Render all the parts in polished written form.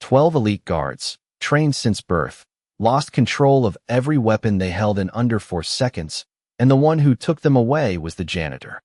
12 elite guards, trained since birth, lost control of every weapon they held in under 4 seconds, and the one who took them away was the janitor.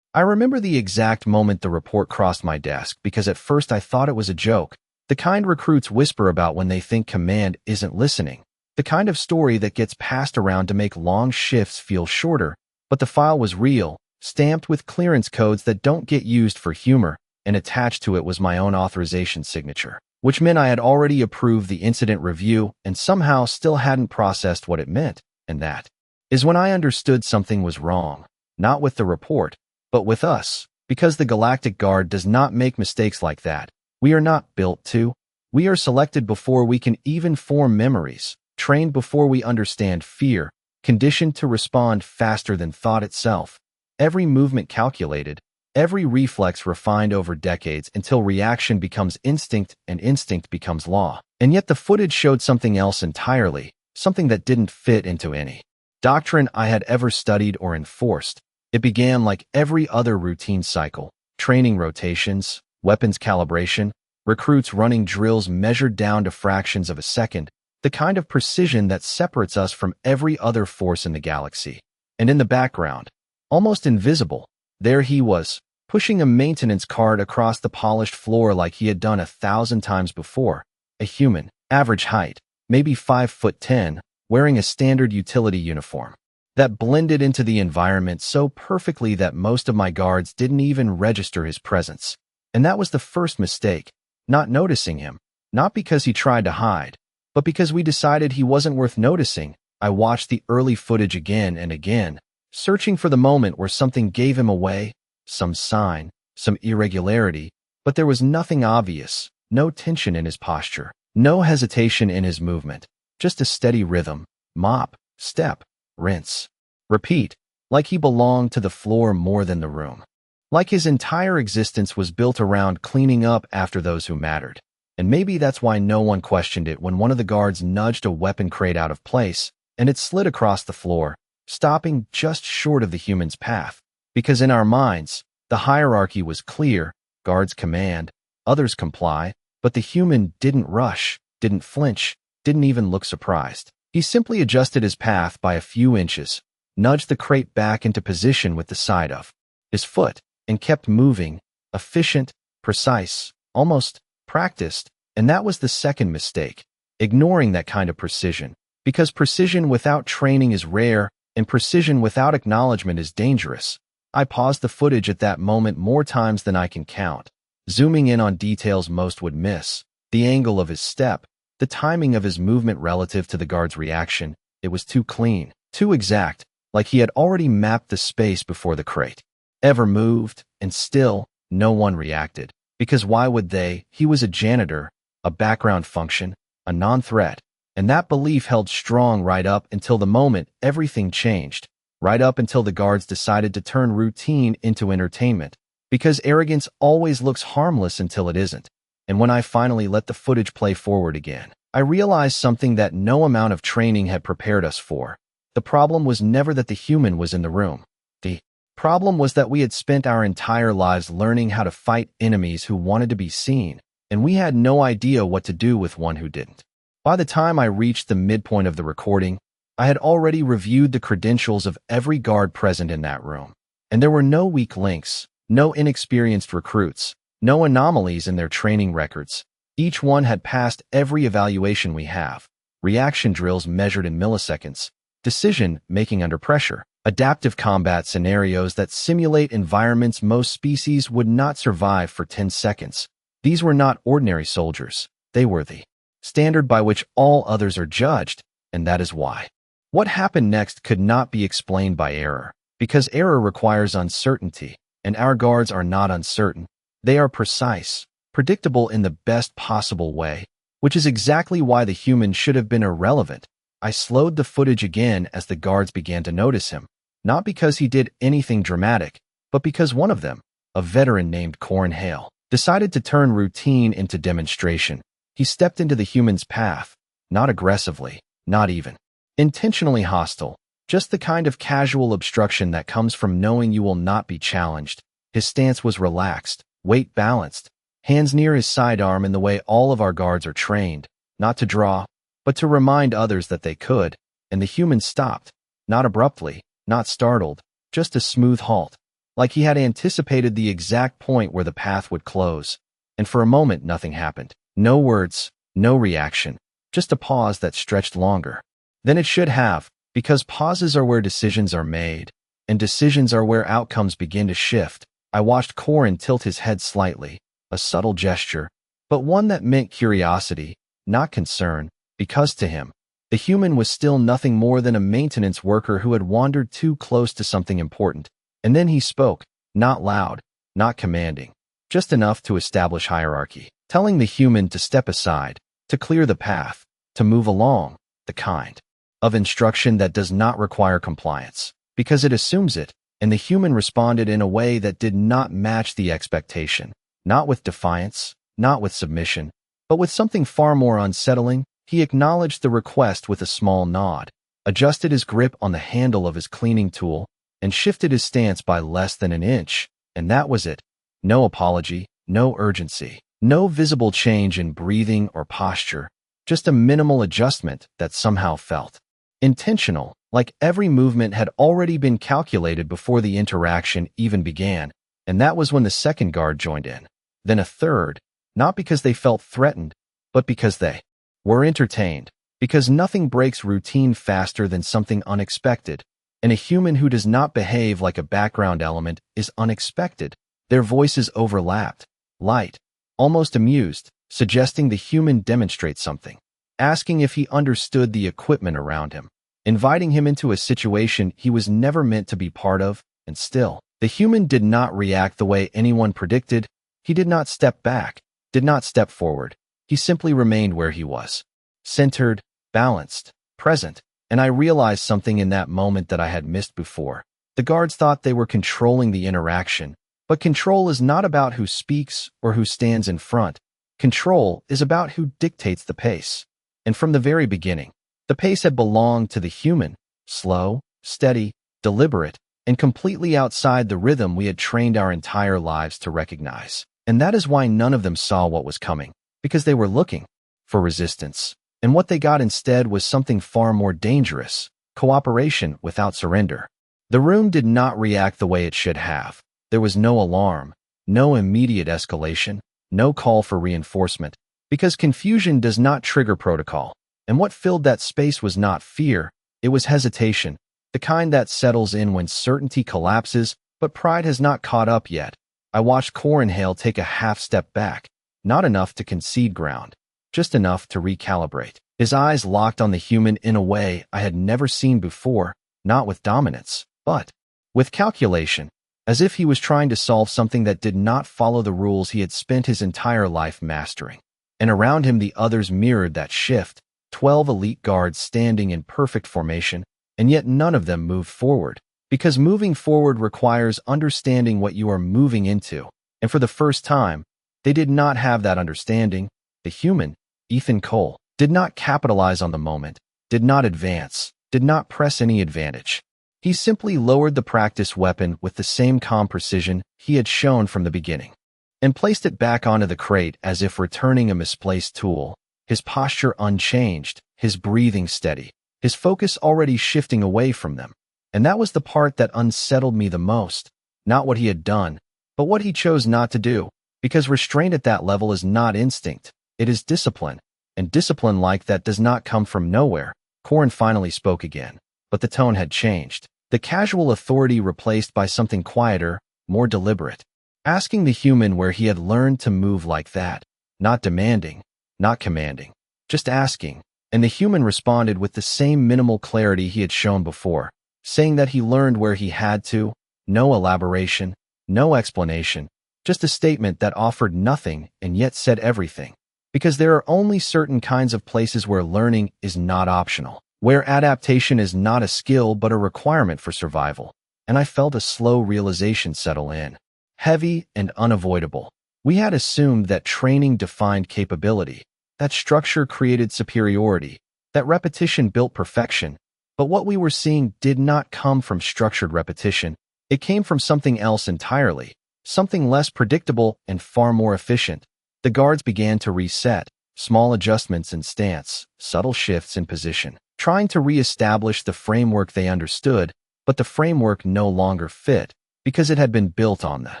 I remember the exact moment the report crossed my desk because at first I thought it was a joke, the kind recruits whisper about when they think command isn't listening, the kind of story that gets passed around to make long shifts feel shorter, but the file was real, stamped with clearance codes that don't get used for humor, and attached to it was my own authorization signature, which meant I had already approved the incident review and somehow still hadn't processed what it meant, and that is when I understood something was wrong, not with the report, but with us, because the Galactic Guard does not make mistakes like that. We are not built to. We are selected before we can even form memories, trained before we understand fear, conditioned to respond faster than thought itself. Every movement calculated, every reflex refined over decades until reaction becomes instinct and instinct becomes law. And yet the footage showed something else entirely, something that didn't fit into any doctrine I had ever studied or enforced. It began like every other routine cycle: training rotations, weapons calibration, recruits running drills measured down to fractions of a second, the kind of precision that separates us from every other force in the galaxy. And in the background, almost invisible, there he was, pushing a maintenance cart across the polished floor like he had done 1,000 times before. A human, average height, maybe 5'10", wearing a standard utility uniform that blended into the environment so perfectly that most of my guards didn't even register his presence. And that was the first mistake, not noticing him, not because he tried to hide, but because we decided he wasn't worth noticing. I watched the early footage again and again, searching for the moment where something gave him away, some sign, some irregularity, but there was nothing obvious, no tension in his posture, no hesitation in his movement, just a steady rhythm: mop, step, rinse, repeat, like he belonged to the floor more than the room. Like his entire existence was built around cleaning up after those who mattered. And maybe that's why no one questioned it when one of the guards nudged a weapon crate out of place, and it slid across the floor, stopping just short of the human's path. Because in our minds, the hierarchy was clear: guards command, others comply, but the human didn't rush, didn't flinch, didn't even look surprised. He simply adjusted his path by a few inches, nudged the crate back into position with the side of his foot, and kept moving, efficient, precise, almost practiced. And that was the second mistake, ignoring that kind of precision. Because precision without training is rare, and precision without acknowledgement is dangerous. I paused the footage at that moment more times than I can count, zooming in on details most would miss: the angle of his step, the timing of his movement relative to the guard's reaction. It was too clean, too exact, like he had already mapped the space before the crate ever moved, and still, no one reacted. Because why would they? He was a janitor, a background function, a non-threat. And that belief held strong right up until the moment everything changed, right up until the guards decided to turn routine into entertainment. Because arrogance always looks harmless until it isn't. And when I finally let the footage play forward again, I realized something that no amount of training had prepared us for. The problem was never that the human was in the room. The problem was that we had spent our entire lives learning how to fight enemies who wanted to be seen, and we had no idea what to do with one who didn't. By the time I reached the midpoint of the recording, I had already reviewed the credentials of every guard present in that room, and there were no weak links, no inexperienced recruits, no anomalies in their training records. Each one had passed every evaluation we have: reaction drills measured in milliseconds, decision-making under pressure, adaptive combat scenarios that simulate environments most species would not survive for 10 seconds. These were not ordinary soldiers. They were the standard by which all others are judged, and that is why what happened next could not be explained by error, because error requires uncertainty, and our guards are not uncertain. They are precise, predictable in the best possible way, which is exactly why the human should have been irrelevant. I slowed the footage again as the guards began to notice him, not because he did anything dramatic, but because one of them, a veteran named Corin Hale, decided to turn routine into demonstration. He stepped into the human's path, not aggressively, not even intentionally hostile, just the kind of casual obstruction that comes from knowing you will not be challenged. His stance was relaxed, weight balanced, hands near his sidearm in the way all of our guards are trained, not to draw, but to remind others that they could, and the human stopped, not abruptly, not startled, just a smooth halt, like he had anticipated the exact point where the path would close, and for a moment nothing happened. No words, no reaction, just a pause that stretched longer than it should have, because pauses are where decisions are made, and decisions are where outcomes begin to shift. I watched Corin tilt his head slightly, a subtle gesture, but one that meant curiosity, not concern, because to him, the human was still nothing more than a maintenance worker who had wandered too close to something important. And then he spoke, not loud, not commanding, just enough to establish hierarchy, telling the human to step aside, to clear the path, to move along, the kind of instruction that does not require compliance, because it assumes it, and the human responded in a way that did not match the expectation, not with defiance, not with submission, but with something far more unsettling. He acknowledged the request with a small nod, adjusted his grip on the handle of his cleaning tool, and shifted his stance by less than an inch, and that was it. No apology, no urgency, no visible change in breathing or posture, just a minimal adjustment that somehow felt intentional, like every movement had already been calculated before the interaction even began. And that was when the second guard joined in. Then a third, not because they felt threatened, but because they were entertained, because nothing breaks routine faster than something unexpected, and a human who does not behave like a background element is unexpected. Their voices overlapped, light, almost amused, suggesting the human demonstrate something, asking if he understood the equipment around him, inviting him into a situation he was never meant to be part of. And still, the human did not react the way anyone predicted. He did not step back, did not step forward. He simply remained where he was, centered, balanced, present, and I realized something in that moment that I had missed before. The guards thought they were controlling the interaction, but control is not about who speaks or who stands in front. Control is about who dictates the pace. And from the very beginning, the pace had belonged to the human, slow, steady, deliberate, and completely outside the rhythm we had trained our entire lives to recognize. And that is why none of them saw what was coming, because they were looking for resistance. And what they got instead was something far more dangerous: cooperation without surrender. The room did not react the way it should have. There was no alarm, no immediate escalation, no call for reinforcement, because confusion does not trigger protocol. And what filled that space was not fear, it was hesitation, the kind that settles in when certainty collapses, but pride has not caught up yet. I watched Corin Hale take a half step back, not enough to concede ground, just enough to recalibrate. His eyes locked on the human in a way I had never seen before, not with dominance, but with calculation, as if he was trying to solve something that did not follow the rules he had spent his entire life mastering. And around him the others mirrored that shift, 12 elite guards standing in perfect formation, and yet none of them moved forward, because moving forward requires understanding what you are moving into. And for the first time, they did not have that understanding. The human, Ethan Cole, did not capitalize on the moment, did not advance, did not press any advantage. He simply lowered the practice weapon with the same calm precision he had shown from the beginning, and placed it back onto the crate as if returning a misplaced tool, his posture unchanged, his breathing steady, his focus already shifting away from them. And that was the part that unsettled me the most, not what he had done, but what he chose not to do, because restraint at that level is not instinct, it is discipline, and discipline like that does not come from nowhere. Corin finally spoke again, but the tone had changed, the casual authority replaced by something quieter, more deliberate, asking the human where he had learned to move like that, not demanding, not commanding, just asking. And the human responded with the same minimal clarity he had shown before, saying that he learned where he had to, no elaboration, no explanation, just a statement that offered nothing and yet said everything. Because there are only certain kinds of places where learning is not optional, where adaptation is not a skill but a requirement for survival. And I felt a slow realization settle in, heavy and unavoidable. We had assumed that training defined capability, that structure created superiority, that repetition built perfection. But what we were seeing did not come from structured repetition. It came from something else entirely, something less predictable and far more efficient. The guards began to reset, small adjustments in stance, subtle shifts in position, trying to re-establish the framework they understood, but the framework no longer fit because it had been built on the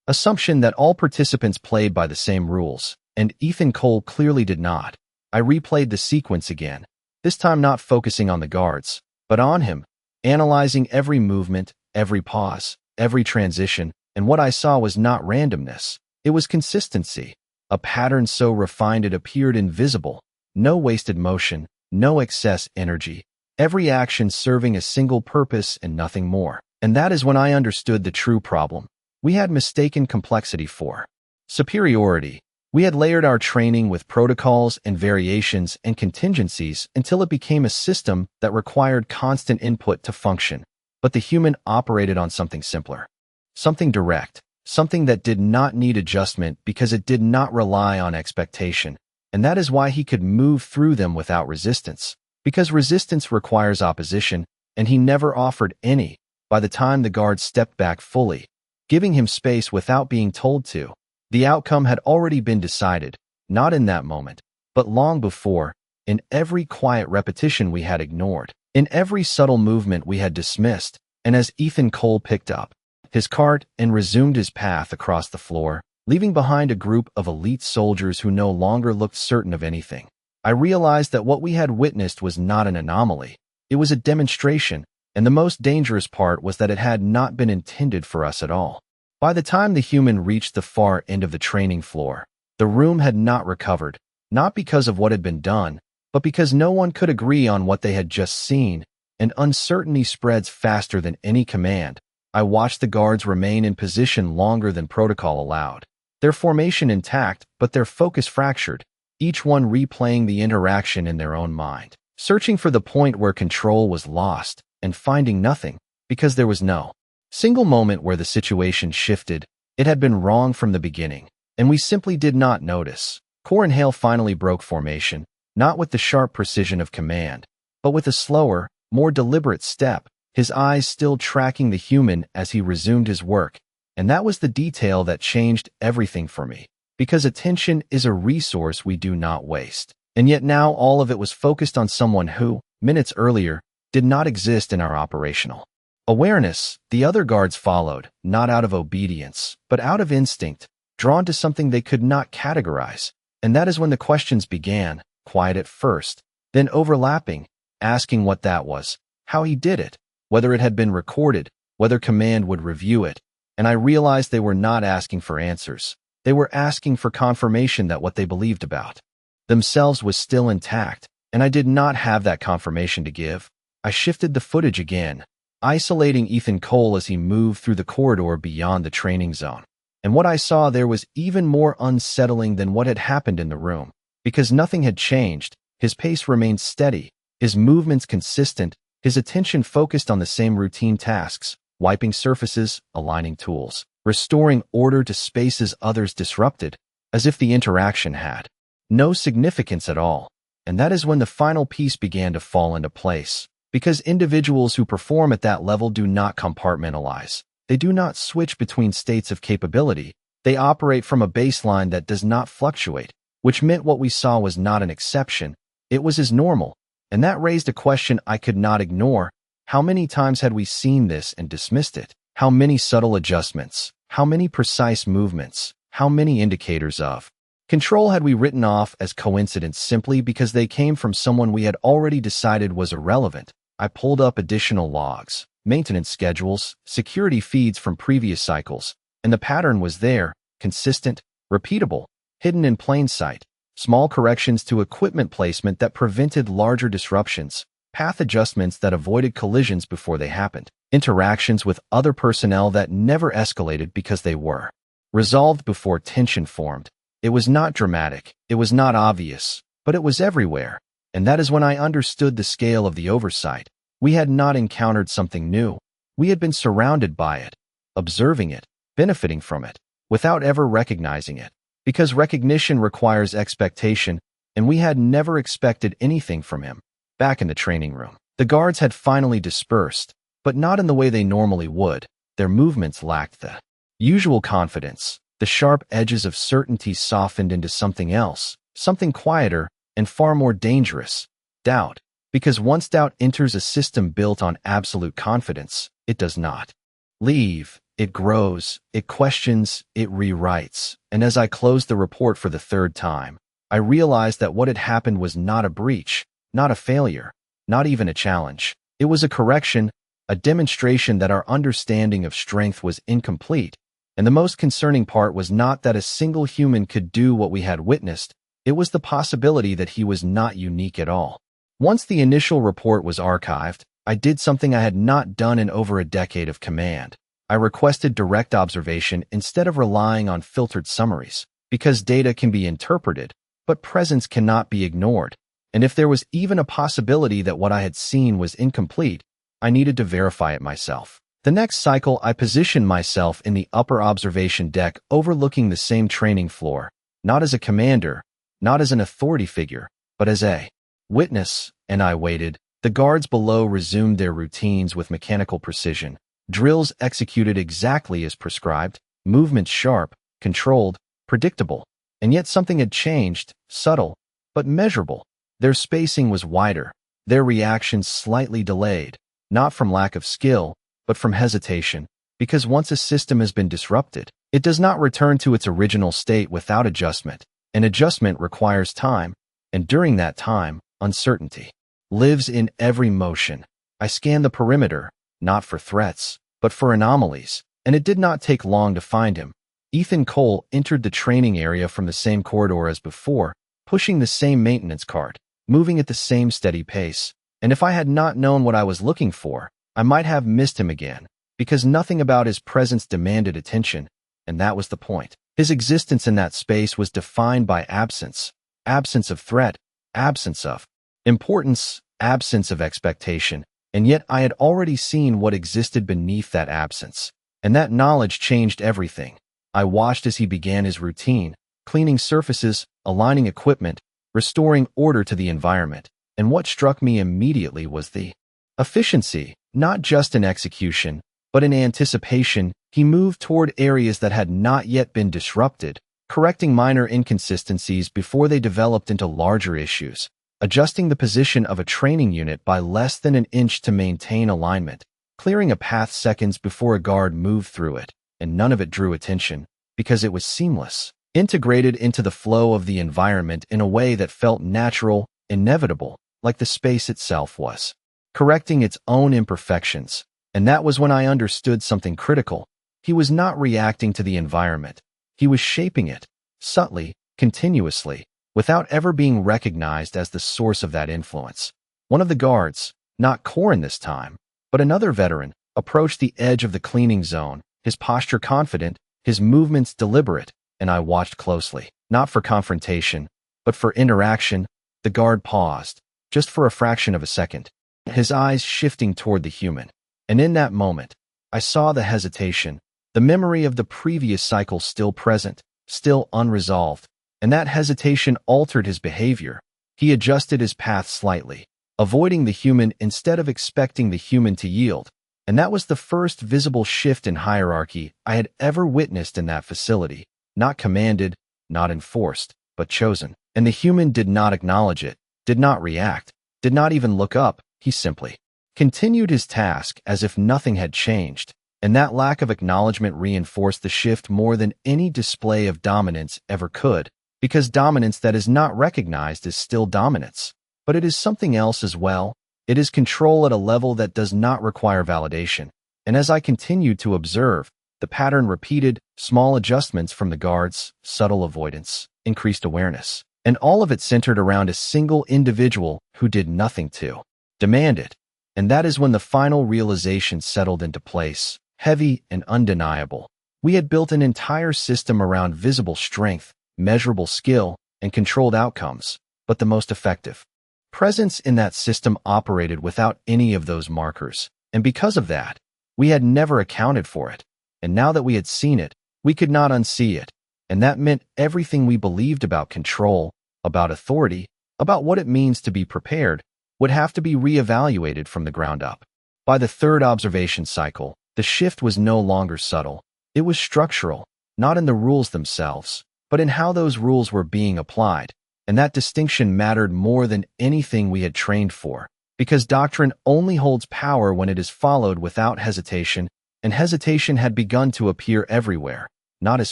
assumption that all participants played by the same rules, and Ethan Cole clearly did not. I replayed the sequence again, this time not focusing on the guards, but on him, analyzing every movement, every pause, every transition, and what I saw was not randomness. It was consistency, a pattern so refined it appeared invisible, no wasted motion, no excess energy, every action serving a single purpose and nothing more. And that is when I understood the true problem. We had mistaken complexity for superiority. We had layered our training with protocols and variations and contingencies until it became a system that required constant input to function. But the human operated on something simpler, something direct, something that did not need adjustment because it did not rely on expectation. And that is why he could move through them without resistance, because resistance requires opposition, and he never offered any. By the time the guard stepped back fully, giving him space without being told to, the outcome had already been decided, not in that moment, but long before, in every quiet repetition we had ignored, in every subtle movement we had dismissed. And as Ethan Cole picked up his cart and resumed his path across the floor, leaving behind a group of elite soldiers who no longer looked certain of anything, I realized that what we had witnessed was not an anomaly. It was a demonstration, and the most dangerous part was that it had not been intended for us at all. By the time the human reached the far end of the training floor, the room had not recovered, not because of what had been done, but because no one could agree on what they had just seen, and uncertainty spreads faster than any command. I watched the guards remain in position longer than protocol allowed, their formation intact, but their focus fractured, each one replaying the interaction in their own mind, searching for the point where control was lost, and finding nothing, because there was no single moment where the situation shifted. It had been wrong from the beginning, and we simply did not notice. Core and Hale finally broke formation, not with the sharp precision of command, but with a slower, more deliberate step, his eyes still tracking the human as he resumed his work. And that was the detail that changed everything for me, because attention is a resource we do not waste. And yet now all of it was focused on someone who, minutes earlier, did not exist in our operational awareness. The other guards followed, not out of obedience, but out of instinct, drawn to something they could not categorize. And that is when the questions began, quiet at first, then overlapping, asking what that was, how he did it, whether it had been recorded, whether command would review it. And I realized they were not asking for answers. They were asking for confirmation that what they believed about themselves was still intact, and I did not have that confirmation to give. I shifted the footage again, isolating Ethan Cole as he moved through the corridor beyond the training zone. And what I saw there was even more unsettling than what had happened in the room, because nothing had changed. His pace remained steady, his movements consistent, his attention focused on the same routine tasks, wiping surfaces, aligning tools, restoring order to spaces others disrupted, as if the interaction had no significance at all. And that is when the final piece began to fall into place. Because individuals who perform at that level do not compartmentalize. They do not switch between states of capability. They operate from a baseline that does not fluctuate, which meant what we saw was not an exception. It was as normal. And that raised a question I could not ignore. How many times had we seen this and dismissed it? How many subtle adjustments? How many precise movements? How many indicators of control had we written off as coincidence simply because they came from someone we had already decided was irrelevant? I pulled up additional logs, maintenance schedules, security feeds from previous cycles, and the pattern was there, consistent, repeatable, hidden in plain sight. Small corrections to equipment placement that prevented larger disruptions, path adjustments that avoided collisions before they happened, interactions with other personnel that never escalated because they were resolved before tension formed. It was not dramatic, it was not obvious, but it was everywhere. And that is when I understood the scale of the oversight. We had not encountered something new. We had been surrounded by it, observing it, benefiting from it, without ever recognizing it. Because recognition requires expectation, and we had never expected anything from him. Back in the training room, the guards had finally dispersed, but not in the way they normally would. Their movements lacked the usual confidence, The sharp edges of certainty softened into something else, something quieter and far more dangerous: doubt. Because once doubt enters a system built on absolute confidence, it does not leave. It grows, it questions, it rewrites. And as I closed the report for the third time, I realized that what had happened was not a breach, not a failure, not even a challenge. It was a correction, a demonstration that our understanding of strength was incomplete. And the most concerning part was not that a single human could do what we had witnessed, it was the possibility that he was not unique at all. Once the initial report was archived, I did something I had not done in over a decade of command. I requested direct observation instead of relying on filtered summaries, because data can be interpreted, but presence cannot be ignored. And if there was even a possibility that what I had seen was incomplete, I needed to verify it myself. The next cycle, I positioned myself in the upper observation deck overlooking the same training floor, not as a commander, not as an authority figure, but as a witness, and I waited. The guards below resumed their routines with mechanical precision, drills executed exactly as prescribed, movements sharp, controlled, predictable. And yet something had changed, subtle, but measurable. Their spacing was wider, their reactions slightly delayed, not from lack of skill, but from hesitation, because once a system has been disrupted, it does not return to its original state without adjustment. An adjustment requires time, and during that time, uncertainty lives in every motion. I scanned the perimeter, not for threats, but for anomalies, and it did not take long to find him. Ethan Cole entered the training area from the same corridor as before, pushing the same maintenance cart, moving at the same steady pace. And if I had not known what I was looking for, I might have missed him again, because nothing about his presence demanded attention, and that was the point. His existence in that space was defined by absence, absence of threat, absence of importance, absence of expectation, and yet I had already seen what existed beneath that absence, and that knowledge changed everything. I watched as he began his routine, cleaning surfaces, aligning equipment, restoring order to the environment, and what struck me immediately was the efficiency, not just in execution, but in anticipation. He moved toward areas that had not yet been disrupted, correcting minor inconsistencies before they developed into larger issues, adjusting the position of a training unit by less than an inch to maintain alignment, clearing a path seconds before a guard moved through it, and none of it drew attention, because it was seamless, integrated into the flow of the environment in a way that felt natural, inevitable, like the space itself was correcting its own imperfections. And that was when I understood something critical. He was not reacting to the environment. He was shaping it, subtly, continuously, without ever being recognized as the source of that influence. One of the guards, not Corin this time, but another veteran, approached the edge of the cleaning zone, his posture confident, his movements deliberate, and I watched closely. Not for confrontation, but for interaction. The guard paused, just for a fraction of a second, his eyes shifting toward the human. And in that moment, I saw the hesitation, the memory of the previous cycle still present, still unresolved, and that hesitation altered his behavior. He adjusted his path slightly, avoiding the human instead of expecting the human to yield, and that was the first visible shift in hierarchy I had ever witnessed in that facility. Not commanded, not enforced, but chosen. And the human did not acknowledge it, did not react, did not even look up. He simply continued his task as if nothing had changed, and that lack of acknowledgement reinforced the shift more than any display of dominance ever could, because dominance that is not recognized is still dominance. But it is something else as well. It is control at a level that does not require validation. And as I continued to observe, the pattern repeated, small adjustments from the guards, subtle avoidance, increased awareness, and all of it centered around a single individual who did nothing to demand it. And that is when the final realization settled into place, heavy and undeniable. We had built an entire system around visible strength, measurable skill, and controlled outcomes, but the most effective presence in that system operated without any of those markers, and because of that, we had never accounted for it. And now that we had seen it, we could not unsee it, and that meant everything we believed about control, about authority, about what it means to be prepared, would have to be reevaluated from the ground up. By the third observation cycle, the shift was no longer subtle. It was structural. not in the rules themselves, but in how those rules were being applied. And that distinction mattered more than anything we had trained for, because doctrine only holds power when it is followed without hesitation, and hesitation had begun to appear everywhere, not as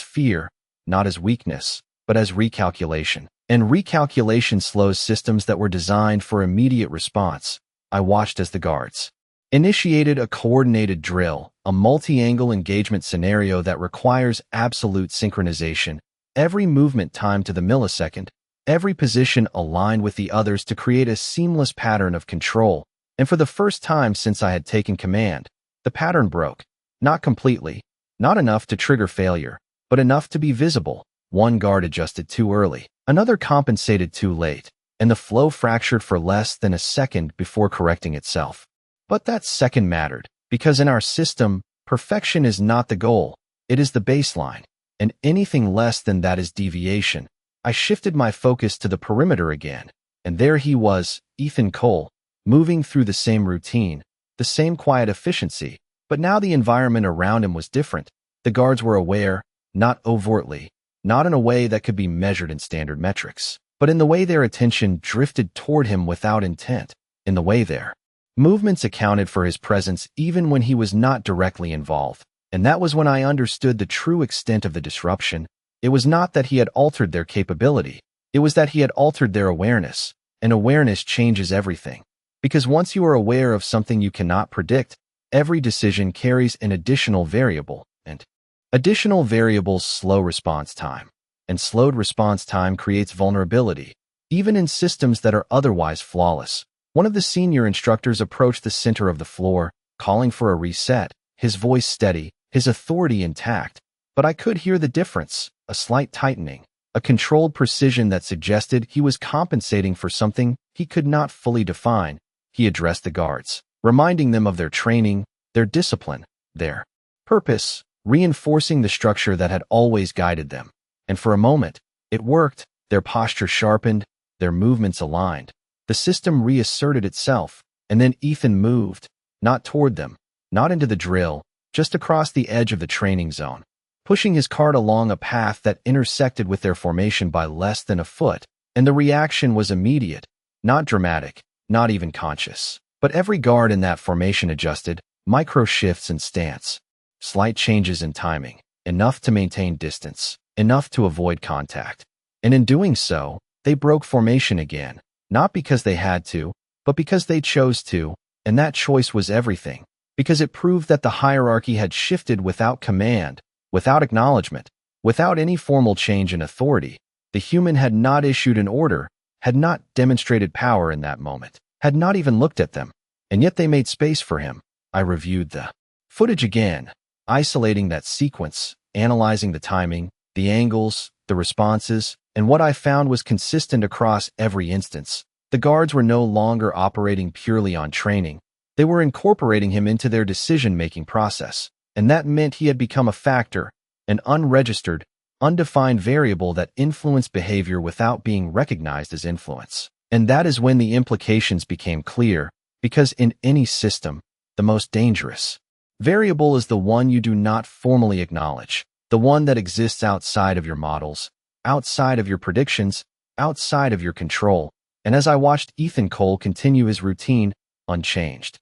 fear, not as weakness, but as recalculation. And recalculation slows systems that were designed for immediate response. I watched as the guards initiated a coordinated drill, a multi-angle engagement scenario that requires absolute synchronization, every movement timed to the millisecond, every position aligned with the others to create a seamless pattern of control. And for the first time since I had taken command, the pattern broke. Not completely, not enough to trigger failure, but enough to be visible. One guard adjusted too early, another compensated too late, and the flow fractured for less than a second before correcting itself. But that second mattered, because in our system, perfection is not the goal, it is the baseline, and anything less than that is deviation. I shifted my focus to the perimeter again, and there he was, Ethan Cole, moving through the same routine, the same quiet efficiency, but now the environment around him was different. The guards were aware, not overtly, not in a way that could be measured in standard metrics, but in the way their attention drifted toward him without intent, in the way their movements accounted for his presence even when he was not directly involved. And that was when I understood the true extent of the disruption. It was not that he had altered their capability, it was that he had altered their awareness, and awareness changes everything. Because once you are aware of something you cannot predict, every decision carries an additional variable, and additional variables slow response time, and slowed response time creates vulnerability, even in systems that are otherwise flawless. One of the senior instructors approached the center of the floor, calling for a reset, his voice steady, his authority intact. But I could hear the difference, a slight tightening, a controlled precision that suggested he was compensating for something he could not fully define. He addressed the guards, reminding them of their training, their discipline, their purpose, reinforcing the structure that had always guided them. And for a moment, it worked. Their posture sharpened, their movements aligned. The system reasserted itself, and then Ethan moved, not toward them, not into the drill, just across the edge of the training zone, pushing his cart along a path that intersected with their formation by less than a foot. And the reaction was immediate, not dramatic, not even conscious. But every guard in that formation adjusted, micro shifts in stance, slight changes in timing, enough to maintain distance, enough to avoid contact. And in doing so, they broke formation again. Not because they had to, but because they chose to, and that choice was everything, because it proved that the hierarchy had shifted without command, without acknowledgement, without any formal change in authority. The human had not issued an order, had not demonstrated power in that moment, had not even looked at them, and yet they made space for him. I reviewed the footage again, isolating that sequence, analyzing the timing, the angles, the responses, and what I found was consistent across every instance. The guards were no longer operating purely on training. They were incorporating him into their decision-making process, and that meant he had become a factor, an unregistered, undefined variable that influenced behavior without being recognized as influence. And that is when the implications became clear, because in any system, the most dangerous variable is the one you do not formally acknowledge, the one that exists outside of your models, outside of your predictions, outside of your control. And as I watched Ethan Cole continue his routine, unchanged,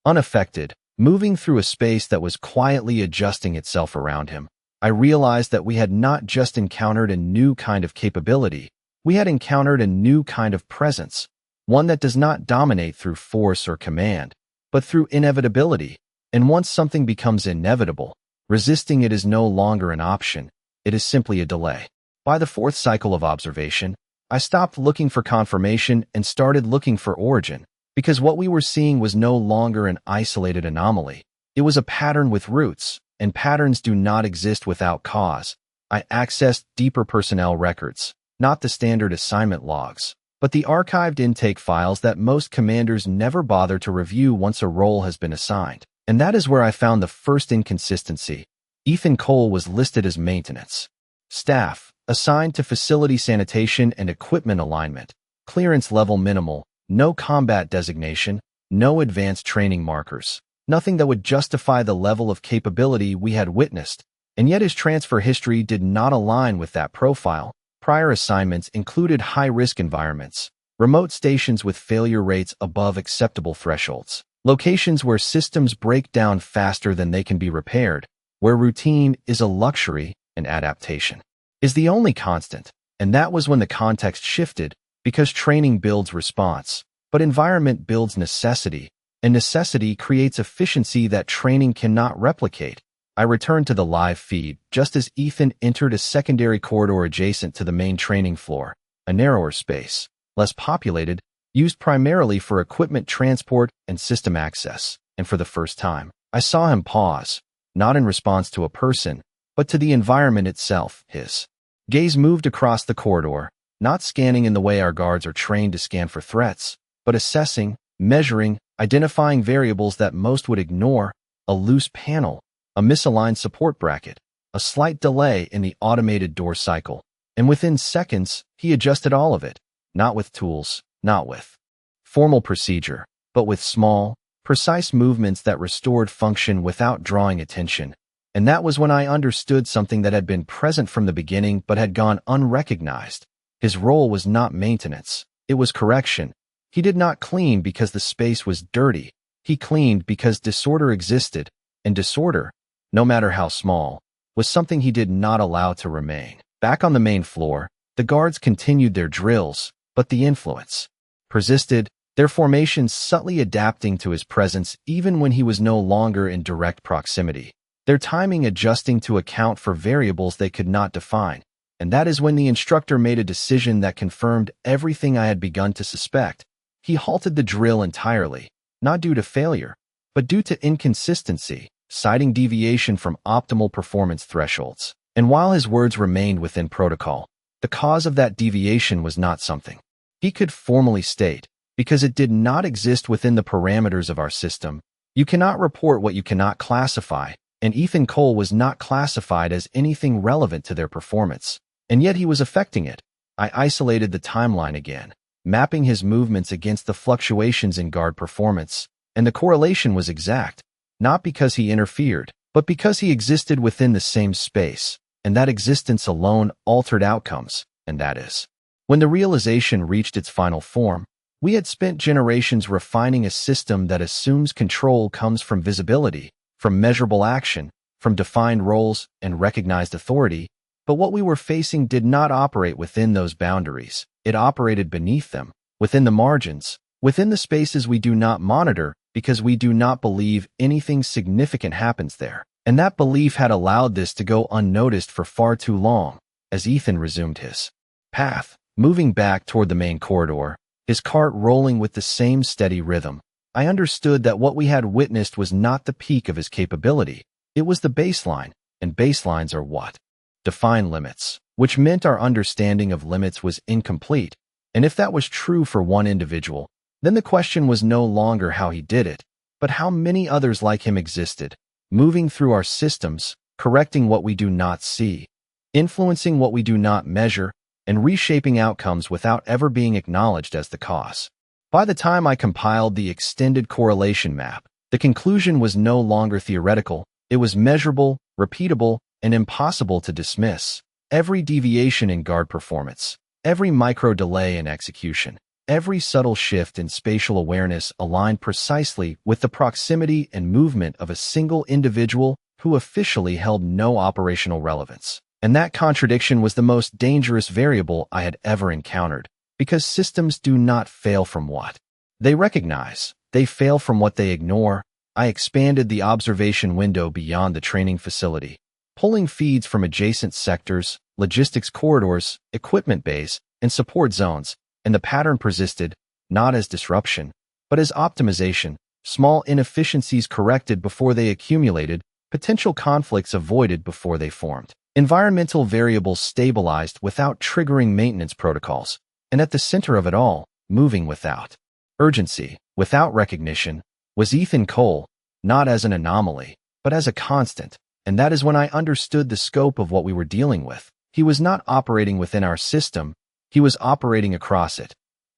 unaffected, moving through a space that was quietly adjusting itself around him, I realized that we had not just encountered a new kind of capability, we had encountered a new kind of presence, one that does not dominate through force or command, but through inevitability. And once something becomes inevitable, resisting it is no longer an option, it is simply a delay. By the fourth cycle of observation, I stopped looking for confirmation and started looking for origin, because what we were seeing was no longer an isolated anomaly. It was a pattern with roots, and patterns do not exist without cause. I accessed deeper personnel records, not the standard assignment logs, but the archived intake files that most commanders never bother to review once a role has been assigned. And that is where I found the first inconsistency. Ethan Cole was listed as maintenance staff, assigned to facility sanitation and equipment alignment, clearance level minimal, no combat designation, no advanced training markers, nothing that would justify the level of capability we had witnessed. And yet his transfer history did not align with that profile. Prior assignments included high-risk environments, remote stations with failure rates above acceptable thresholds, locations where systems break down faster than they can be repaired, where routine is a luxury and adaptation is the only constant. And that was when the context shifted, because training builds response, but environment builds necessity, and necessity creates efficiency that training cannot replicate. I returned to the live feed just as Ethan entered a secondary corridor adjacent to the main training floor, a narrower space, less populated, used primarily for equipment transport and system access. And for the first time, I saw him pause, not in response to a person, but to the environment itself. His gaze moved across the corridor, not scanning in the way our guards are trained to scan for threats, but assessing, measuring, identifying variables that most would ignore: a loose panel, a misaligned support bracket, a slight delay in the automated door cycle. And within seconds, he adjusted all of it, not with tools, not with formal procedure, but with small, precise movements that restored function without drawing attention. And that was when I understood something that had been present from the beginning but had gone unrecognized. His role was not maintenance, it was correction. He did not clean because the space was dirty. He cleaned because disorder existed, and disorder, no matter how small, was something he did not allow to remain. Back on the main floor, the guards continued their drills, but the influence persisted, their formations subtly adapting to his presence even when he was no longer in direct proximity, their timing adjusting to account for variables they could not define. And that is when the instructor made a decision that confirmed everything I had begun to suspect. He halted the drill entirely, not due to failure, but due to inconsistency, citing deviation from optimal performance thresholds. And while his words remained within protocol, the cause of that deviation was not something he could formally state, because it did not exist within the parameters of our system. You cannot report what you cannot classify, and Ethan Cole was not classified as anything relevant to their performance, and yet he was affecting it. I isolated the timeline again, mapping his movements against the fluctuations in guard performance, and the correlation was exact, not because he interfered, but because he existed within the same space, and that existence alone altered outcomes. And that is when the realization reached its final form. We had spent generations refining a system that assumes control comes from visibility, from measurable action, from defined roles and recognized authority, but what we were facing did not operate within those boundaries. It operated beneath them, within the margins, within the spaces we do not monitor because we do not believe anything significant happens there. And that belief had allowed this to go unnoticed for far too long. As Ethan resumed his path, moving back toward the main corridor, his cart rolling with the same steady rhythm, I understood that what we had witnessed was not the peak of his capability. It was the baseline, and baselines are what define limits, which meant our understanding of limits was incomplete. And if that was true for one individual, then the question was no longer how he did it, but how many others like him existed, moving through our systems, correcting what we do not see, influencing what we do not measure, and reshaping outcomes without ever being acknowledged as the cause. By the time I compiled the extended correlation map, the conclusion was no longer theoretical. It was measurable, repeatable, and impossible to dismiss. Every deviation in guard performance, every micro delay in execution, every subtle shift in spatial awareness aligned precisely with the proximity and movement of a single individual who officially held no operational relevance. And that contradiction was the most dangerous variable I had ever encountered, because systems do not fail from what they recognize, they fail from what they ignore. I expanded the observation window beyond the training facility, pulling feeds from adjacent sectors, logistics corridors, equipment bays, and support zones, and the pattern persisted, not as disruption, but as optimization, small inefficiencies corrected before they accumulated, potential conflicts avoided before they formed. Environmental variables stabilized without triggering maintenance protocols, and at the center of it all, moving without urgency, without recognition, was Ethan Cole, not as an anomaly, but as a constant. And that is when I understood the scope of what we were dealing with. He was not operating within our system, he was operating across it,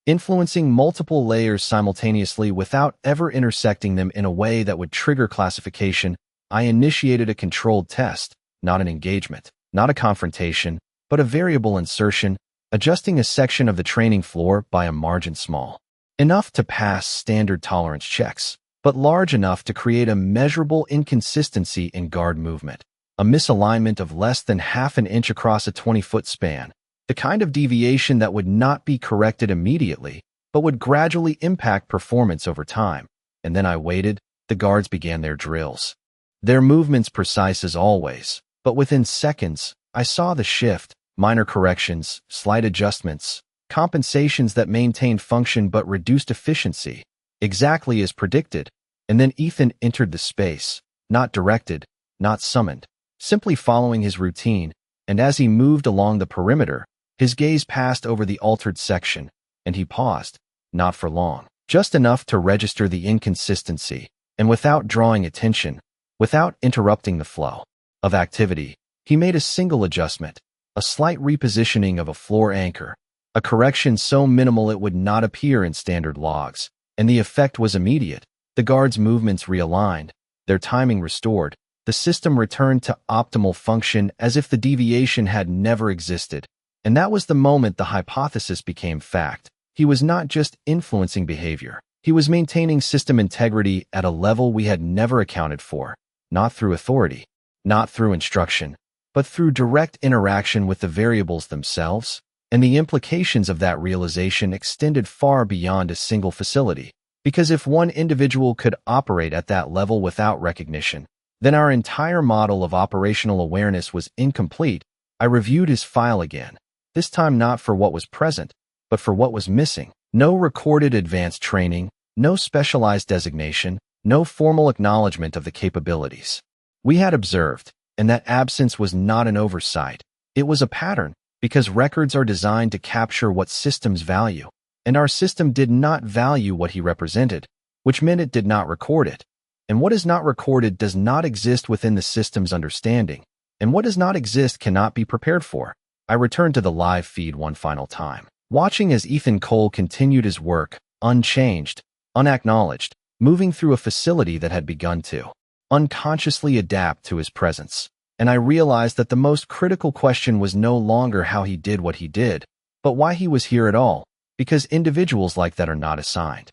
influencing multiple layers simultaneously without ever intersecting them in a way that would trigger classification. I initiated a controlled test, not an engagement, not a confrontation, but a variable insertion, adjusting a section of the training floor by a margin small enough to pass standard tolerance checks, but large enough to create a measurable inconsistency in guard movement, a misalignment of less than half an inch across a 20-foot span, the kind of deviation that would not be corrected immediately, but would gradually impact performance over time. And then I waited. The guards began their drills. Their movements precise as always, but within seconds, I saw the shift, minor corrections, slight adjustments, compensations that maintained function but reduced efficiency, exactly as predicted. And then Ethan entered the space, not directed, not summoned, simply following his routine, and as he moved along the perimeter, his gaze passed over the altered section, and he paused, not for long, just enough to register the inconsistency, and without drawing attention, without interrupting the flow of activity, he made a single adjustment, a slight repositioning of a floor anchor, a correction so minimal it would not appear in standard logs, and the effect was immediate. The guards' movements realigned, their timing restored, the system returned to optimal function as if the deviation had never existed. And that was the moment the hypothesis became fact. He was not just influencing behavior. He was maintaining system integrity at a level we had never accounted for, not through authority, not through instruction, but through direct interaction with the variables themselves. And the implications of that realization extended far beyond a single facility. Because if one individual could operate at that level without recognition, then our entire model of operational awareness was incomplete. I reviewed his file again, this time not for what was present, but for what was missing. No recorded advanced training, no specialized designation, no formal acknowledgement of the capabilities we had observed, and that absence was not an oversight. It was a pattern, because records are designed to capture what systems value, and our system did not value what he represented, which meant it did not record it. And what is not recorded does not exist within the system's understanding, and what does not exist cannot be prepared for. I returned to the live feed one final time, watching as Ethan Cole continued his work, unchanged, unacknowledged, moving through a facility that had begun to unconsciously adapt to his presence. And I realized that the most critical question was no longer how he did what he did, but why he was here at all, because individuals like that are not assigned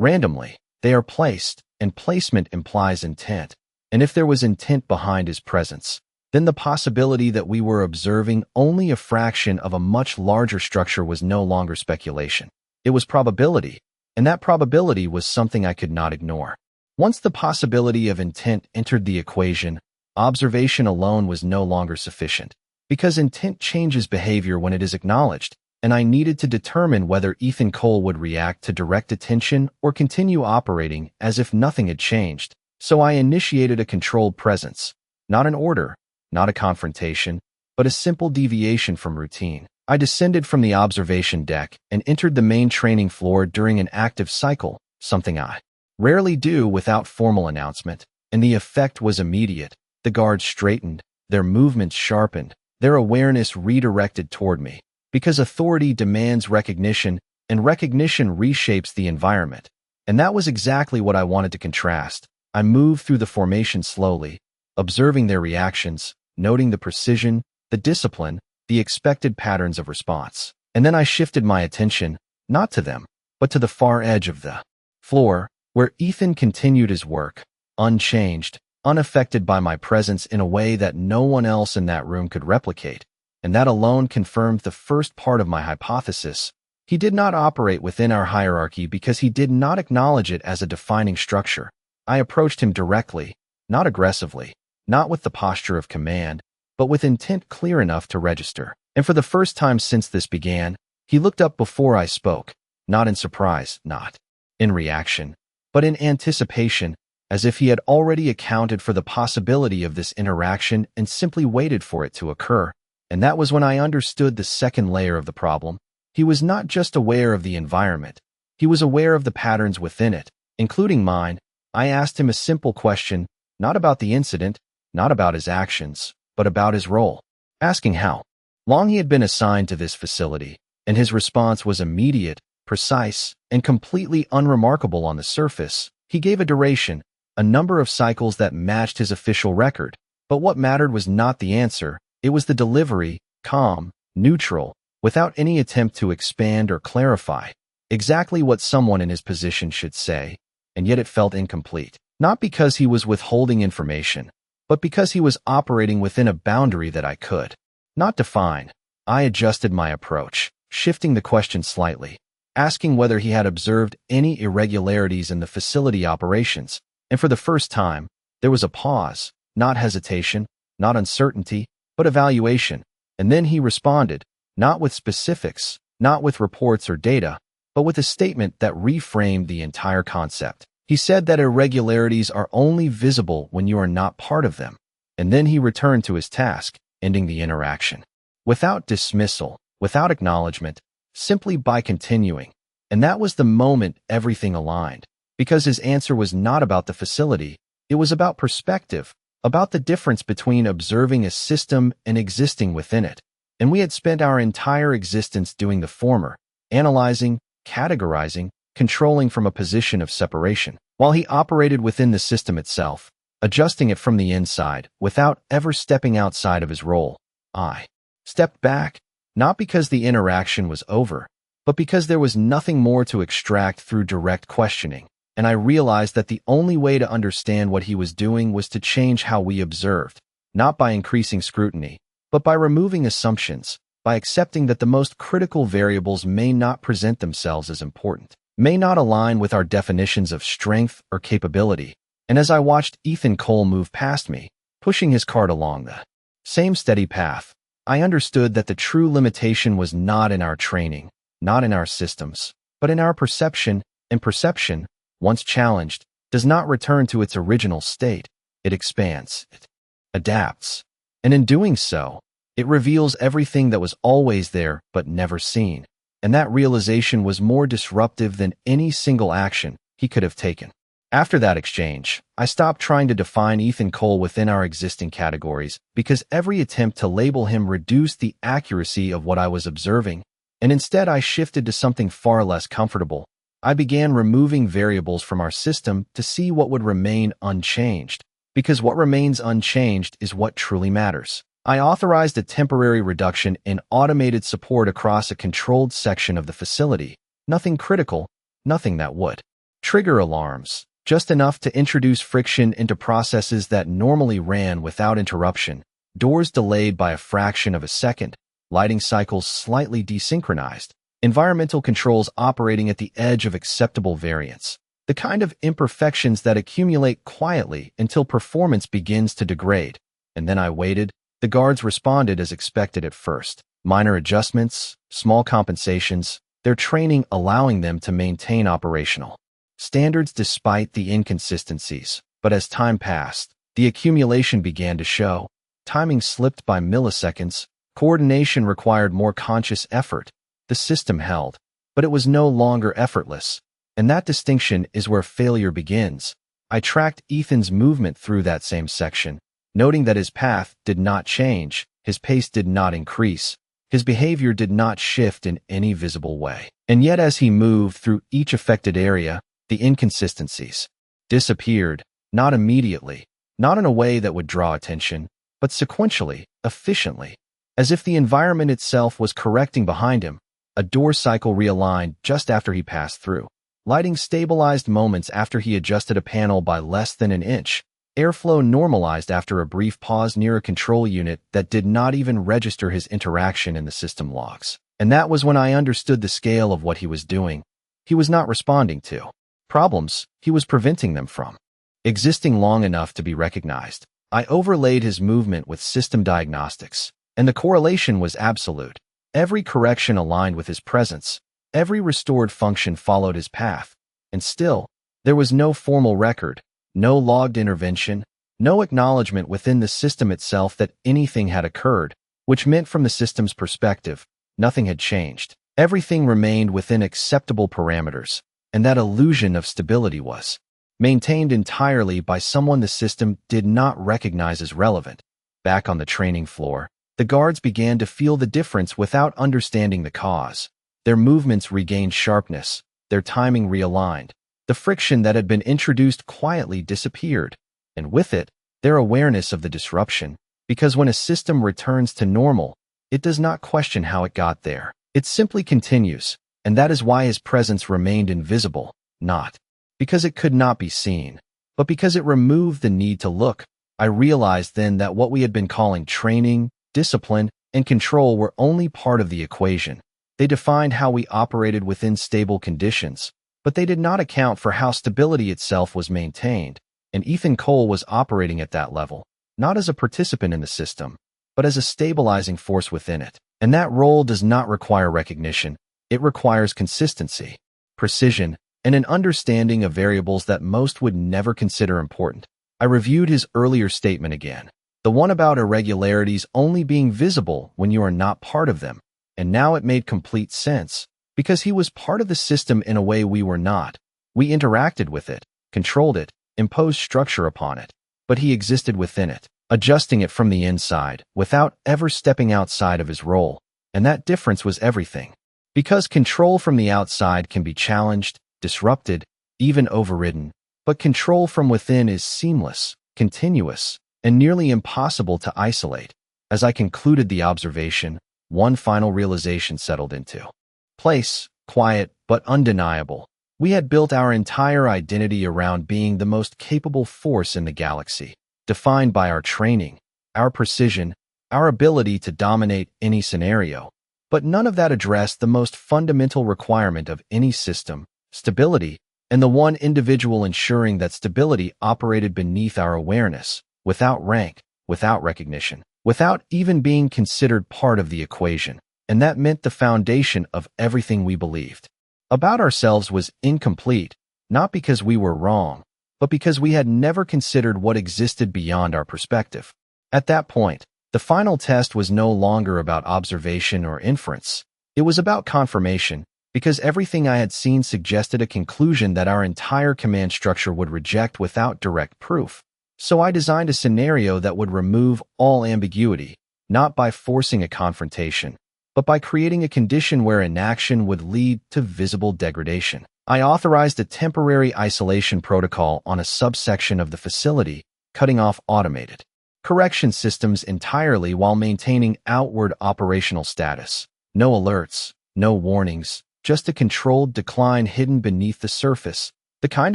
randomly. They are placed, and placement implies intent. And if there was intent behind his presence, then the possibility that we were observing only a fraction of a much larger structure was no longer speculation. It was probability, and that probability was something I could not ignore. Once the possibility of intent entered the equation, observation alone was no longer sufficient, because intent changes behavior when it is acknowledged, and I needed to determine whether Ethan Cole would react to direct attention or continue operating as if nothing had changed. So I initiated a controlled presence, not an order, not a confrontation, but a simple deviation from routine. I descended from the observation deck and entered the main training floor during an active cycle, something I rarely do without formal announcement, and the effect was immediate. The guards straightened, their movements sharpened, their awareness redirected toward me, because authority demands recognition, and recognition reshapes the environment. And that was exactly what I wanted to contrast. I moved through the formation slowly, observing their reactions, noting the precision, the discipline, the expected patterns of response. And then I shifted my attention, not to them, but to the far edge of the floor, where Ethan continued his work, unchanged, unaffected by my presence in a way that no one else in that room could replicate. And that alone confirmed the first part of my hypothesis. He did not operate within our hierarchy because he did not acknowledge it as a defining structure. I approached him directly, not aggressively, not with the posture of command, but with intent clear enough to register. And for the first time since this began, he looked up before I spoke, not in surprise, not in reaction, but in anticipation, as if he had already accounted for the possibility of this interaction and simply waited for it to occur. And that was when I understood the second layer of the problem. He was not just aware of the environment. He was aware of the patterns within it, including mine. I asked him a simple question, not about the incident, not about his actions, but about his role, asking how long he had been assigned to this facility, and his response was immediate, precise, and completely unremarkable on the surface. He gave a duration, a number of cycles that matched his official record, But what mattered was not the answer, it was the delivery, calm, neutral, without any attempt to expand or clarify, exactly what someone in his position should say, and yet it felt incomplete. Not because he was withholding information, but because he was operating within a boundary that I could not define. I adjusted my approach, shifting the question slightly, asking whether he had observed any irregularities in the facility operations, and for the first time, there was a pause, not hesitation, not uncertainty, but evaluation, and then he responded, not with specifics, not with reports or data, but with a statement that reframed the entire concept. He said that irregularities are only visible when you are not part of them, and then he returned to his task, ending the interaction. Without dismissal, without acknowledgement, simply by continuing. And that was the moment everything aligned, because his answer was not about the facility, it was about perspective, about the difference between observing a system and existing within it. And we had spent our entire existence doing the former, analyzing, categorizing, controlling from a position of separation, while he operated within the system itself, adjusting it from the inside, without ever stepping outside of his role. I stepped back, not because the interaction was over, but because there was nothing more to extract through direct questioning, and I realized that the only way to understand what he was doing was to change how we observed, not by increasing scrutiny, but by removing assumptions, by accepting that the most critical variables may not present themselves as important, may not align with our definitions of strength or capability. And as I watched Ethan Cole move past me, pushing his cart along the same steady path, I understood that the true limitation was not in our training, not in our systems, but in our perception, and perception, once challenged, does not return to its original state. It expands, it adapts, and in doing so, it reveals everything that was always there but never seen, and that realization was more disruptive than any single action he could have taken. After that exchange, I stopped trying to define Ethan Cole within our existing categories because every attempt to label him reduced the accuracy of what I was observing, and instead I shifted to something far less comfortable. I began removing variables from our system to see what would remain unchanged, because what remains unchanged is what truly matters. I authorized a temporary reduction in automated support across a controlled section of the facility. Nothing critical, nothing that would trigger alarms. Just enough to introduce friction into processes that normally ran without interruption, doors delayed by a fraction of a second, lighting cycles slightly desynchronized, environmental controls operating at the edge of acceptable variance, the kind of imperfections that accumulate quietly until performance begins to degrade. And then I waited. The guards responded as expected at first. Minor adjustments, small compensations, their training allowing them to maintain operational standards despite the inconsistencies. But as time passed, the accumulation began to show. Timing slipped by milliseconds, coordination required more conscious effort. The system held, but it was no longer effortless. And that distinction is where failure begins. I tracked Ethan's movement through that same section, noting that his path did not change, his pace did not increase, his behavior did not shift in any visible way. And yet as he moved through each affected area, the inconsistencies disappeared, not immediately, not in a way that would draw attention, but sequentially, efficiently, as if the environment itself was correcting behind him. A door cycle realigned just after he passed through. Lighting stabilized moments after he adjusted a panel by less than an inch. Airflow normalized after a brief pause near a control unit that did not even register his interaction in the system logs. And that was when I understood the scale of what he was doing. He was not responding to problems, he was preventing them from existing long enough to be recognized. I overlaid his movement with system diagnostics, and the correlation was absolute. Every correction aligned with his presence, every restored function followed his path, and still, there was no formal record, no logged intervention, no acknowledgement within the system itself that anything had occurred, which meant from the system's perspective, nothing had changed. Everything remained within acceptable parameters, and that illusion of stability was maintained entirely by someone the system did not recognize as relevant. Back on the training floor, the guards began to feel the difference without understanding the cause. Their movements regained sharpness, their timing realigned. The friction that had been introduced quietly disappeared, and with it, their awareness of the disruption, because when a system returns to normal, it does not question how it got there. It simply continues, and that is why his presence remained invisible, not because it could not be seen, but because it removed the need to look. I realized then that what we had been calling training, discipline, and control were only part of the equation. They defined how we operated within stable conditions, but they did not account for how stability itself was maintained, and Ethan Cole was operating at that level, not as a participant in the system, but as a stabilizing force within it. And that role does not require recognition. It requires consistency, precision, and an understanding of variables that most would never consider important. I reviewed his earlier statement again, the one about irregularities only being visible when you are not part of them, and now it made complete sense, because he was part of the system in a way we were not. We interacted with it, controlled it, imposed structure upon it, but he existed within it, adjusting it from the inside, without ever stepping outside of his role, and that difference was everything. Because control from the outside can be challenged, disrupted, even overridden, but control from within is seamless, continuous, and nearly impossible to isolate. As I concluded the observation, one final realization settled into place, quiet but undeniable. We had built our entire identity around being the most capable force in the galaxy, defined by our training, our precision, our ability to dominate any scenario. But none of that addressed the most fundamental requirement of any system, stability, and the one individual ensuring that stability operated beneath our awareness, without rank, without recognition, without even being considered part of the equation. And that meant the foundation of everything we believed about ourselves was incomplete, not because we were wrong, but because we had never considered what existed beyond our perspective. At that point, the final test was no longer about observation or inference. It was about confirmation, because everything I had seen suggested a conclusion that our entire command structure would reject without direct proof. So I designed a scenario that would remove all ambiguity, not by forcing a confrontation, but by creating a condition where inaction would lead to visible degradation. I authorized a temporary isolation protocol on a subsection of the facility, cutting off automated correction systems entirely while maintaining outward operational status. No alerts, no warnings, just a controlled decline hidden beneath the surface, the kind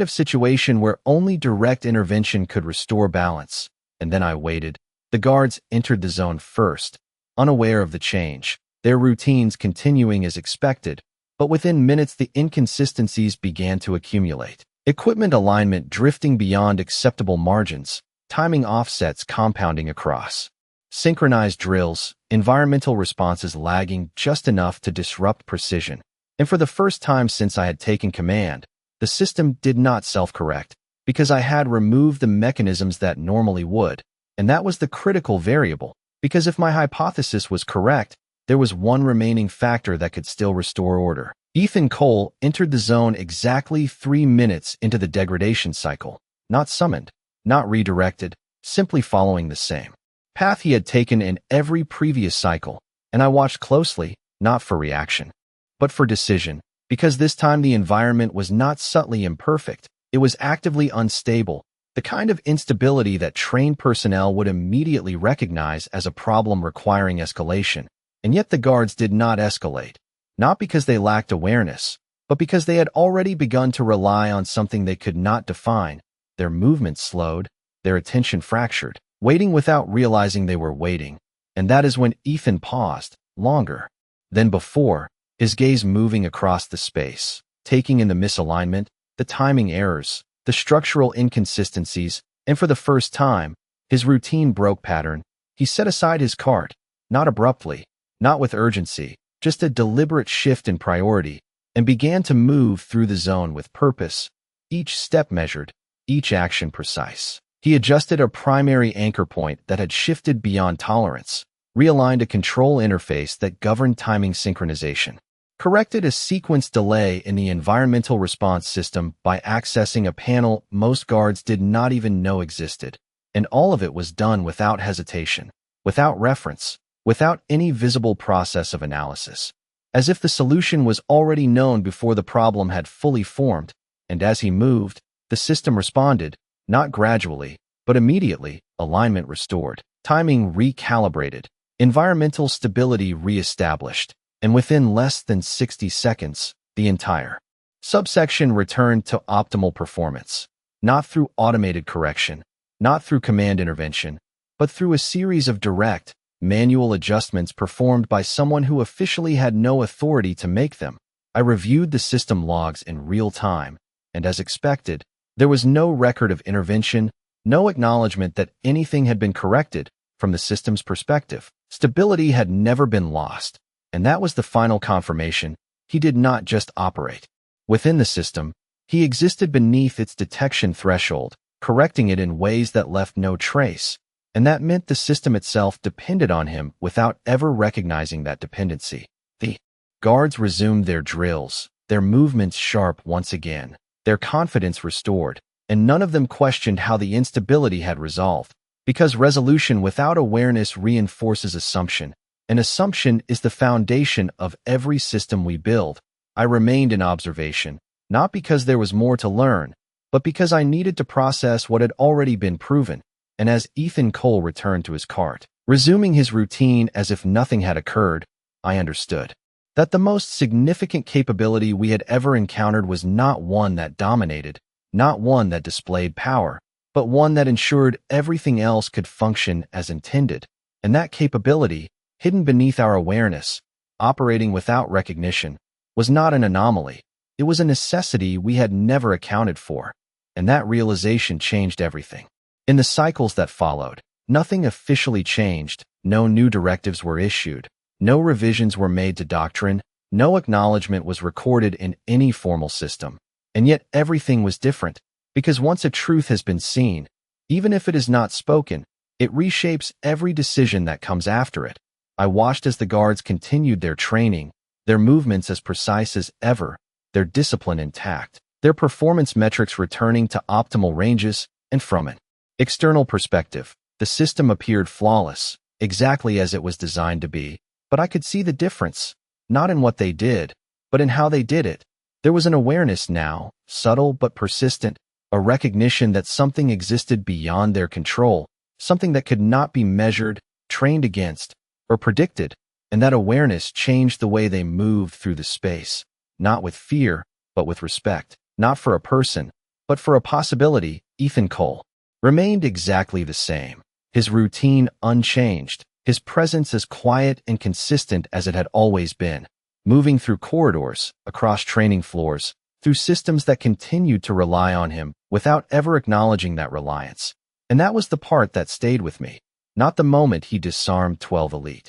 of situation where only direct intervention could restore balance. And then I waited. The guards entered the zone first, unaware of the change, their routines continuing as expected, but within minutes the inconsistencies began to accumulate. Equipment alignment drifting beyond acceptable margins, timing offsets compounding across synchronized drills, environmental responses lagging just enough to disrupt precision. And for the first time since I had taken command, the system did not self-correct, because I had removed the mechanisms that normally would. And that was the critical variable, because if my hypothesis was correct, there was one remaining factor that could still restore order. Ethan Cole entered the zone exactly 3 minutes into the degradation cycle, not summoned, not redirected, simply following the same path he had taken in every previous cycle, and I watched closely, not for reaction, but for decision, because this time the environment was not subtly imperfect, it was actively unstable, the kind of instability that trained personnel would immediately recognize as a problem requiring escalation. And yet the guards did not escalate, not because they lacked awareness, but because they had already begun to rely on something they could not define. Their movements slowed, their attention fractured, waiting without realizing they were waiting. And that is when Ethan paused, longer than before, his gaze moving across the space, taking in the misalignment, the timing errors, the structural inconsistencies, and for the first time, his routine broke pattern. He set aside his cart, not abruptly, not with urgency, just a deliberate shift in priority, and began to move through the zone with purpose, each step measured, each action precise. He adjusted a primary anchor point that had shifted beyond tolerance, realigned a control interface that governed timing synchronization, corrected a sequence delay in the environmental response system by accessing a panel most guards did not even know existed, and all of it was done without hesitation, without reference, without any visible process of analysis, as if the solution was already known before the problem had fully formed. And as he moved, the system responded, not gradually, but immediately, alignment restored, timing recalibrated, environmental stability reestablished, and within less than 60 seconds, the entire subsection returned to optimal performance, not through automated correction, not through command intervention, but through a series of direct, manual adjustments performed by someone who officially had no authority to make them. I reviewed the system logs in real time, and as expected, there was no record of intervention, no acknowledgement that anything had been corrected from the system's perspective. Stability had never been lost, and that was the final confirmation. He did not just operate within the system, he existed beneath its detection threshold, correcting it in ways that left no trace, and that meant the system itself depended on him without ever recognizing that dependency. The guards resumed their drills, their movements sharp once again, their confidence restored, and none of them questioned how the instability had resolved, because resolution without awareness reinforces assumption, and assumption is the foundation of every system we build. I remained in observation, not because there was more to learn, but because I needed to process what had already been proven. And as Ethan Cole returned to his cart, resuming his routine as if nothing had occurred, I understood that the most significant capability we had ever encountered was not one that dominated, not one that displayed power, but one that ensured everything else could function as intended. And that capability, hidden beneath our awareness, operating without recognition, was not an anomaly. It was a necessity we had never accounted for, and that realization changed everything. In the cycles that followed, nothing officially changed, no new directives were issued, no revisions were made to doctrine, no acknowledgement was recorded in any formal system. And yet everything was different, because once a truth has been seen, even if it is not spoken, it reshapes every decision that comes after it. I watched as the guards continued their training, their movements as precise as ever, their discipline intact, their performance metrics returning to optimal ranges, and from an external perspective, the system appeared flawless, exactly as it was designed to be, but I could see the difference, not in what they did, but in how they did it. There was an awareness now, subtle but persistent, a recognition that something existed beyond their control, something that could not be measured, trained against, or predicted, and that awareness changed the way they moved through the space, not with fear, but with respect, not for a person, but for a possibility. Ethan Cole remained exactly the same, his routine unchanged, his presence as quiet and consistent as it had always been, moving through corridors, across training floors, through systems that continued to rely on him without ever acknowledging that reliance. And that was the part that stayed with me, not the moment he disarmed 12 elite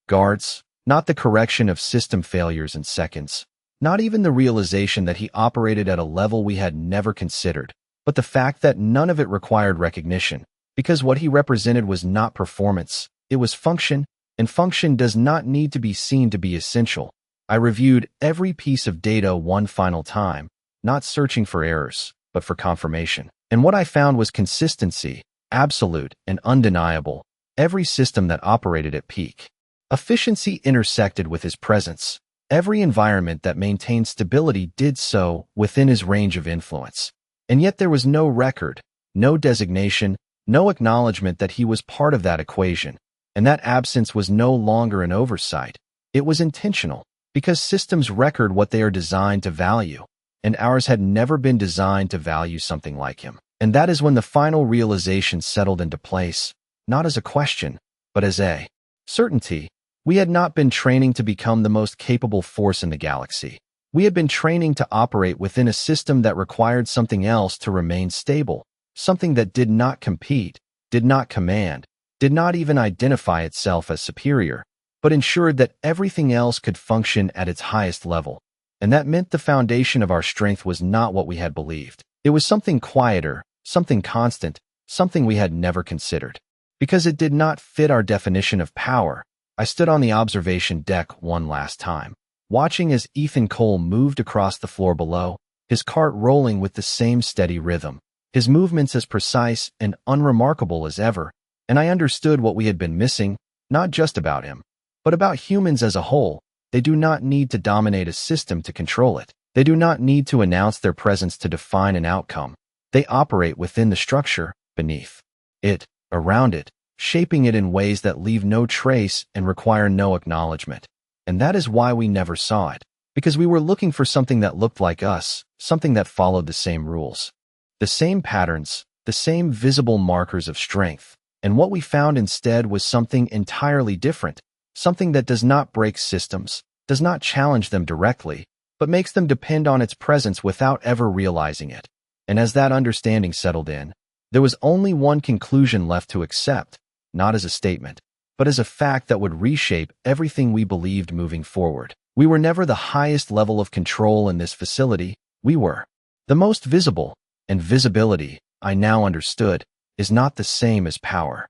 guards, not the correction of system failures in seconds, not even the realization that he operated at a level we had never considered, but the fact that none of it required recognition, because what he represented was not performance, it was function, and function does not need to be seen to be essential. I reviewed every piece of data one final time, not searching for errors, but for confirmation. And what I found was consistency, absolute and undeniable. Every system that operated at peak efficiency intersected with his presence. Every environment that maintained stability did so within his range of influence. And yet there was no record, no designation, no acknowledgement that he was part of that equation. And that absence was no longer an oversight. It was intentional, because systems record what they are designed to value, and ours had never been designed to value something like him. And that is when the final realization settled into place, not as a question, but as a certainty. We had not been training to become the most capable force in the galaxy. We had been training to operate within a system that required something else to remain stable, something that did not compete, did not command, did not even identify itself as superior, but ensured that everything else could function at its highest level. And that meant the foundation of our strength was not what we had believed. It was something quieter, something constant, something we had never considered. Because it did not fit our definition of power, I stood on the observation deck one last time, watching as Ethan Cole moved across the floor below, his cart rolling with the same steady rhythm, his movements as precise and unremarkable as ever, and I understood what we had been missing, not just about him, but about humans as a whole. They do not need to dominate a system to control it. They do not need to announce their presence to define an outcome. They operate within the structure, beneath it. around it, shaping it in ways that leave no trace and require no acknowledgement. And that is why we never saw it, because we were looking for something that looked like us, something that followed the same rules, the same patterns, the same visible markers of strength. And what we found instead was something entirely different, something that does not break systems, does not challenge them directly, but makes them depend on its presence without ever realizing it. And as that understanding settled in, there was only one conclusion left to accept, not as a statement, but as a fact that would reshape everything we believed moving forward. We were never the highest level of control in this facility. We were the most visible, and visibility, I now understood, is not the same as power.